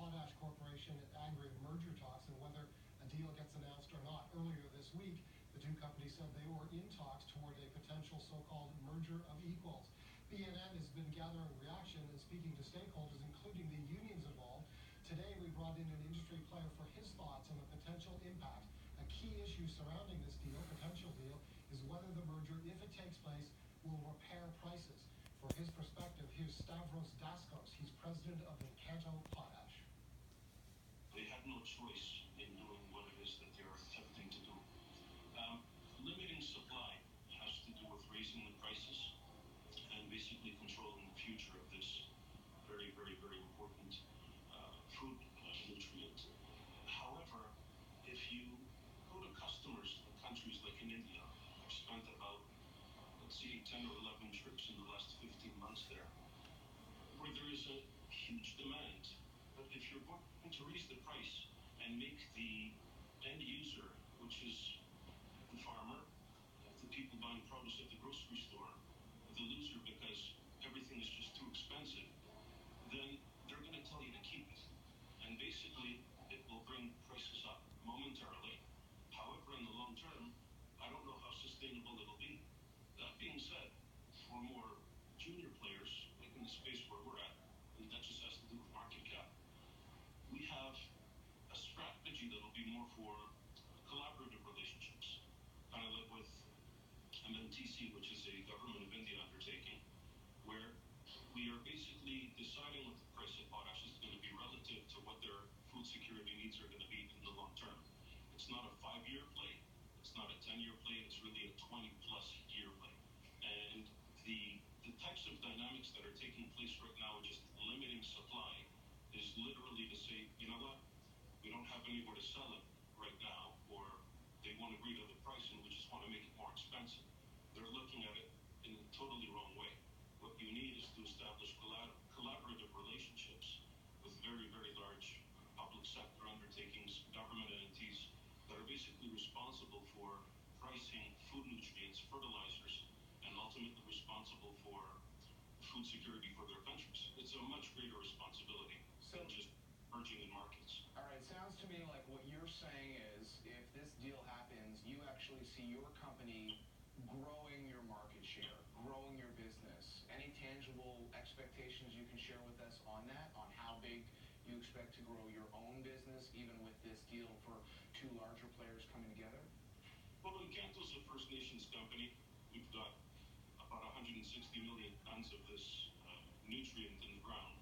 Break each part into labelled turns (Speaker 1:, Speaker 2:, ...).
Speaker 1: Potash Corporation and Agri merger talks and whether a deal gets announced or not. Earlier this week, the two companies said they were in talks toward a potential so-called merger of equals. BNN has been gathering reaction and speaking to stakeholders, including the unions involved. Today, we brought in an industry player for his thoughts on the potential impact. A key issue surrounding this potential deal, is whether the merger, if it takes place, will repair prices. For his perspective, here's Stavros Daskos. He's president of Encanto Potash.
Speaker 2: They had no choice in doing what it is that they're attempting to do. Limiting supply has to do with raising the prices and basically controlling the future of this very, very, very important food nutrient. However, if you go to customers in countries like in India, I've spent about, let's say, 10 or 11 trips in the last 15 months there, where there is a huge demand. But if you're going to raise the price and make the end user, which is the farmer, the people buying produce at the grocery store, the loser because everything is just too expensive, then they're going to tell you to keep it. And basically, it will bring prices up momentarily. However, in the long term, I don't know how sustainable it'll be. That being said, for more junior players, like in the space where we're at, and that just has to do with market cap, we have a strategy that'll be more for collaborative relationships, kind of like with MMTC, which is a government of India undertaking, where we are basically deciding what the price of potash is going to be relative to what their food security needs are going to be in the long term. It's not a 5-year play. It's not a 10-year play. It's really a 20-plus year play. And the types of dynamics that are taking place right now, just limiting supply, is literally to say, you know what, we don't have anywhere to sell it right now, or they won't agree to the price and we just want to make it more expensive. They're looking at it in a totally wrong way. What you need is to establish collaborative relationships with very, very large public sector undertakings, government entities that are basically responsible for pricing food nutrients, fertilizers, and ultimately responsible for food security for their countries. It's a much greater responsibility than just merging in markets.
Speaker 3: All right, sounds to me like what you're saying is if this deal happens, you actually see your company growing your market share, growing your business. Any tangible expectations you can share with us on that, on how big you expect to grow your own business, even with this deal for two larger players coming together?
Speaker 2: Well, Encanto is a First Nations company. We've got about 160 million tons of this nutrient in the ground.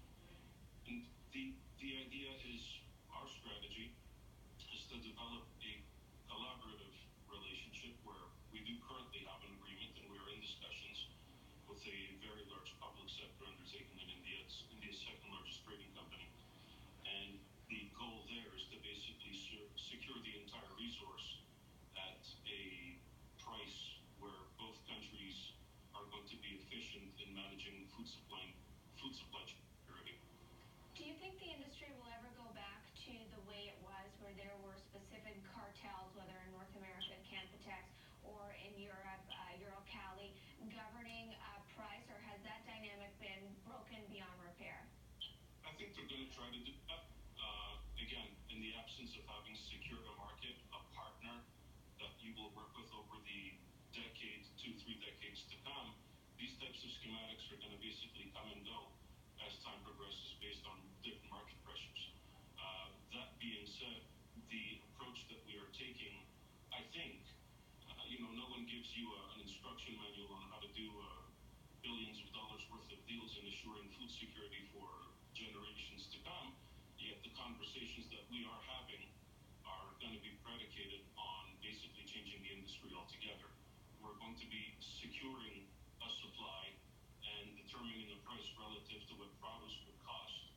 Speaker 2: And the idea is, our strategy is to develop a collaborative relationship where we do currently have an agreement and we are in discussions with a very large public sector undertaking in India. It's India's second largest trading company. And the goal there is to basically secure the entire resource at a price where both countries are going to be efficient in managing food supply security.
Speaker 4: Do you think the industry will ever go back to the way it was, where there were specific cartels, whether in North America, Canpotex, or in Europe, Uralkali, governing price, or has that dynamic been broken beyond repair?
Speaker 2: I think they're going to try to do that. Again, in the absence of having secured a market, a partner that you will work with over the decades, 2-3 decades to come, these types of schematics are going to basically come and go as time progresses based on different market pressures. That being said, the approach that we are taking, I think, no one gives you an instruction manual on how to do billions of dollars worth of deals in assuring food security for generations to come, yet the conversations that we are having are going to be predicated on basically changing the industry altogether. We're going to be securing a supply and determining a price relative to what produce would cost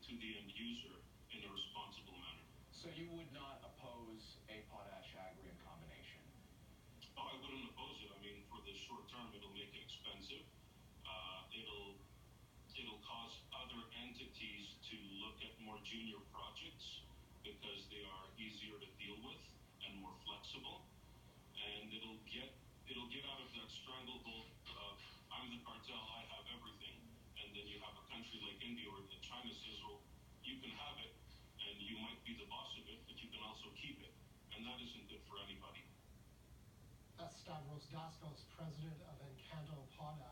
Speaker 2: to the end user in a responsible manner.
Speaker 3: So you would not oppose a potash-agri combination?
Speaker 2: Oh, I wouldn't oppose it. I mean, for the short term, it'll make it expensive. It'll cause other entities to look at more junior projects because they are easier to deal with and more flexible. And it'll get out of that stranglehold of, I'm the cartel, I have everything. And then you have a country like India or China says, well, you can have
Speaker 1: Carlos Dascos, president of Encanto Products.